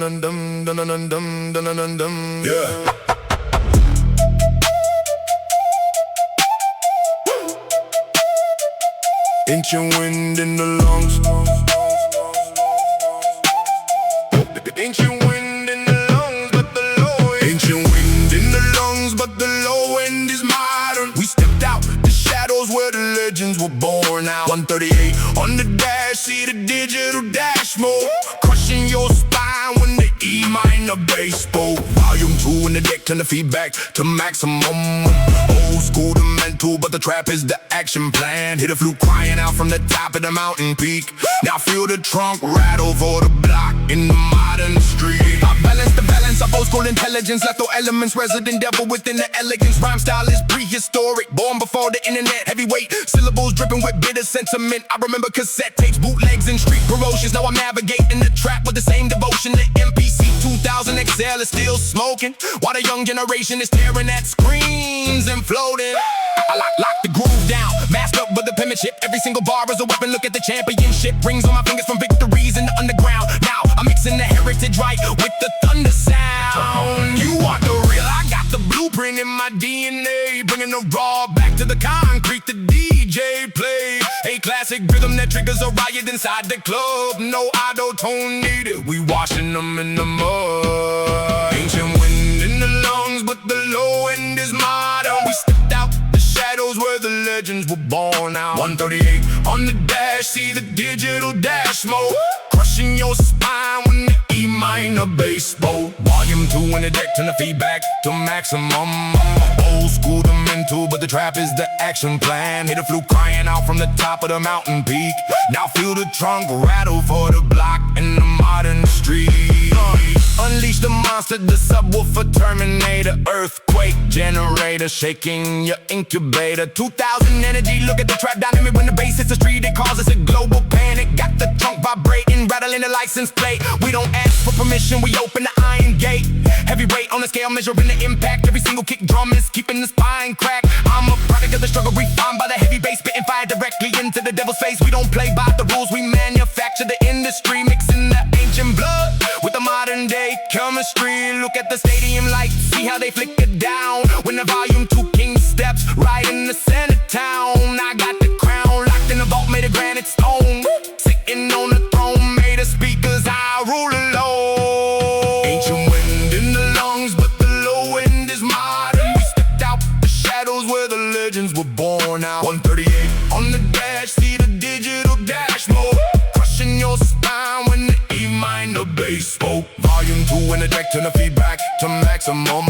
Yeah. Ancient wind in the lungs. Ancient wind in the lungs, but the low end. Ancient wind in the lungs, but the low end is modern. We stepped out the shadows where the legends were born out. 138 on the dash, see the digital dash mode. Crushing your spine when the E minor bass spoke. Volume 2 in the deck, turn the feedback to maximum. Old school to mental, but the trap is the action plan. Hit a flute crying out from the top of the mountain peak. Now feel the trunk rattle for the block in the modern street. I balance the balance of old school intelligence, lethal elements, resident devil within the elegance. Rhyme style is prehistoric, born before the internet. Heavyweight syllables dripping with bitter sentiment. I remember cassette tapes, bootlegs, and street promotions. Now I'm navigating the trap with the same devotion. The MPC 2000 XL is still smoking, while the young generation is staring at screens and floating. I lock the groove down, masked up with the penmanship. Every single bar is a weapon, look at the championship. Rings on my fingers from victories in the underground. Now I'm mixing the heritage right with the thunder sound. You want the real, I got the blueprint in my DNA. Bringing the raw back to the concrete, the DJ play. A classic rhythm that triggers a riot inside the club. No auto-tone needed, we washing them in the mud. Ancient wind in the lungs, but the low end is modern. We stepped out the shadows where the legends were born out. 138 on the dash, see the digital dash mode. Crushing your spine when the E minor bass spoke. Volume 2 in the deck, turn the feedback to maximum. Old school to mental, but the trap is the action plan. Hit a flute crying out from the top of the mountain peak. Now feel the trunk rattle for the block in the modern street. Unleash the monster, the subwoofer terminator. Earthquake generator, shaking your incubator. 2000 energy, look at the trap dynamic. When the bass hits the street, it causes a global panic. Got the trunk vibrating, rattling the license plate. We don't ask for permission, we open the iron gate. Heavy weight on the scale, measuring the impact. Every single kick drum is keeping the spine cracked. I'm a product of the struggle, refined by the heavy bass, spitting fire directly into the devil's face. We don't play by the rules, we manufacture the industry, mixing the ancient blood with the modern day chemistry. Look at the stadium lights, see how they flicker down when the volume 2 king steps right in the center town. I got the crown locked in a vault made of granite stone, sitting on the throne made of speakers. I rule alone. Ancient wind in the lungs, but the low end is modern. We stepped out the shadows where the legends were born out. 138 on the dash, see the digital dash mode. Crushing your spine when the E minor bass spoke. Volume 2 in the deck, turn the feedback to maximum.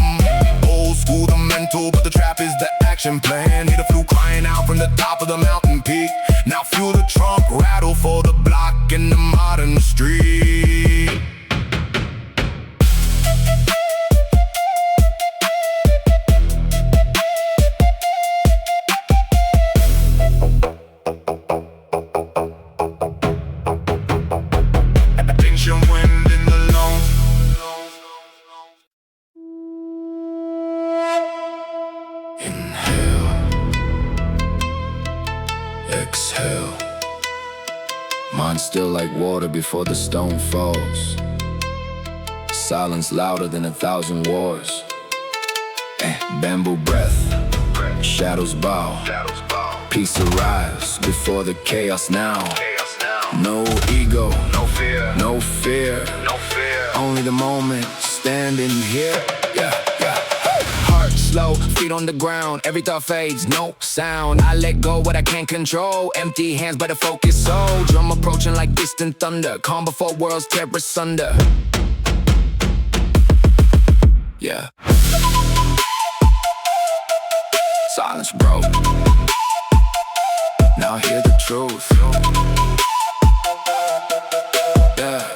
Old school the mental, but the trap is the action plan. Hit a flute crying out from the top of the mountain peak. Now feel the trunk rattle for the block in the modern street. Ancient wind in the lungs. Inhale, exhale. Mind still like water before the stone falls. Silence louder than 1,000 wars. Bamboo breath, shadows bow. Peace arrives before the chaos now. No ego, no fear, no fear, no fear. Only the moment, standing here. Yeah. Heart slow, feet on the ground. Every thought fades, no sound. I let go what I can't control. Empty hands, but a focused soul. Drum approaching like distant thunder. Calm before worlds tear asunder. Yeah. Silence broke. Now hear the truth. Yeah.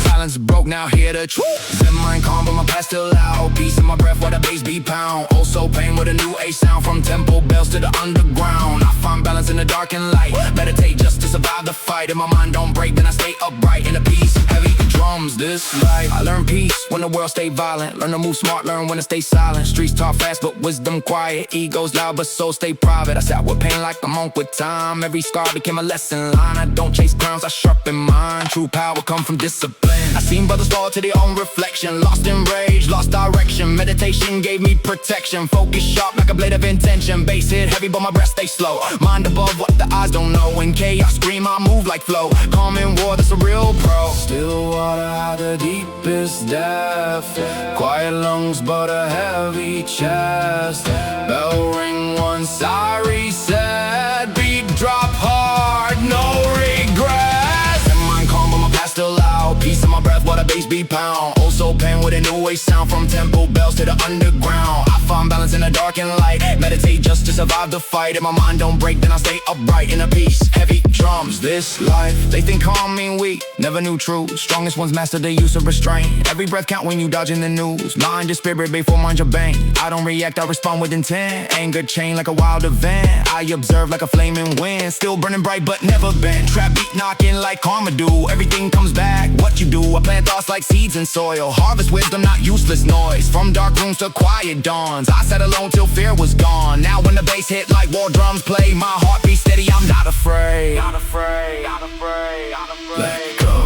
Silence broke, now hear the truth. Mind calm, but my past still loud. Peace in my breath while the bass beat pound. Also pain with a new A sound. From temple bells to the underground. I find balance in the dark and light. Meditate just to survive the fight. If my mind don't break, then I stay upright. In a peace, heavy drums, this life. I learn peace when the world stay violent. Learn to move smart, learn when to stay silent. Streets talk fast, but wisdom quiet. Egos loud, but soul stay private. I sat with pain like a monk with time. Every scar became a lesson line. I don't chase crowns, I sharpen mine. True power come from discipline. I seen brothers fall to their own reflection. Lost in rage, lost direction. Meditation gave me protection. Focus sharp like a blade of intention. Bass hit heavy, but my breath stay slow. Mind above what the eyes don't know. In chaos scream, I move like flow. Calm in war, that's a real pro. Still water at the deepest depth. Quiet lungs, but a heavy chest. Bell ring once I reset. Beat drop hard, no regrets. And mind calm, but my past still loud. Peace in my breath while the bass beat pound. Also pain with a new way sound. From temple bells to the underground. I find balance in the dark and light. Meditate just to survive the fight. If my mind don't break, then I stay upright. In a peace, heavy drums, this life. They think calm mean weak, never knew true. Strongest ones master the use of restraint. Every breath count when you dodging the news. Mind your spirit before mind your bang. I don't react, I respond with intent. Anger chain like a wild event. I observe like a flaming wind. Still burning bright but never bent. Trap beat knocking like karma do. Everything comes back, what you do. I plant thoughts like seeds in soil. Harvest wisdom, not useless noise. From dark rooms to quiet dawns. I sat alone till fear was gone. Now when the bass hit like war drums play, my heart beats steady, I'm not afraid. Not afraid, not afraid, not afraid. Let go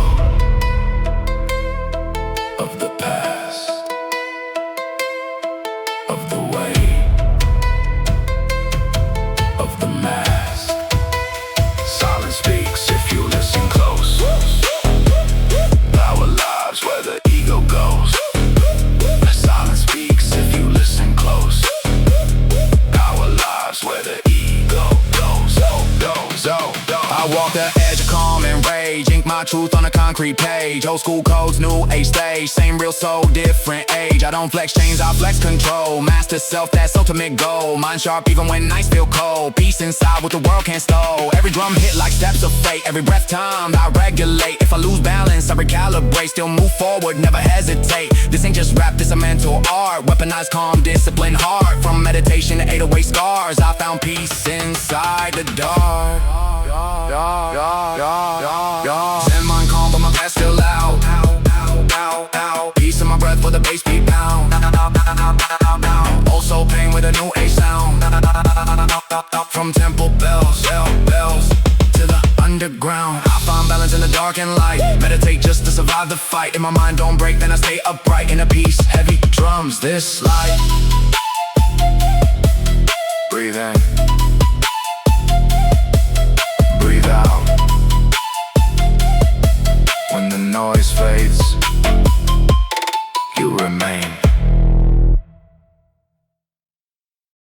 of the past, of the way, of the mask. Silence speaks if you listen close. Our lives where the ego goes. Silence speaks if you listen close. Our lives where the ego goes. I walk the edge of calm and rage. Ink my truth on a concrete page. Old school codes, new age stage. Same real soul, different age. I don't flex chains, I flex control. Master self, that's ultimate goal. Mind sharp even when nights feel cold. Peace inside what the world can't stole. Every drum hit like steps of fate. Every breath time I regulate. If I lose balance, I recalibrate. Still move forward, never hesitate. This ain't just rap, this a mental art. Weaponized calm, discipline hard. From meditation to 808 scars, I found peace inside the dark. Send mind calm, but my past still loud. Peace in my breath with the bass beat pound. Also pain with a new A sound. From temple bells to the underground. I find balance in the dark and light. Meditate just to survive the fight. If my mind don't break, then I stay upright. In a peace, heavy drums, this life. Breathe in. Breathe out. When the noise fades,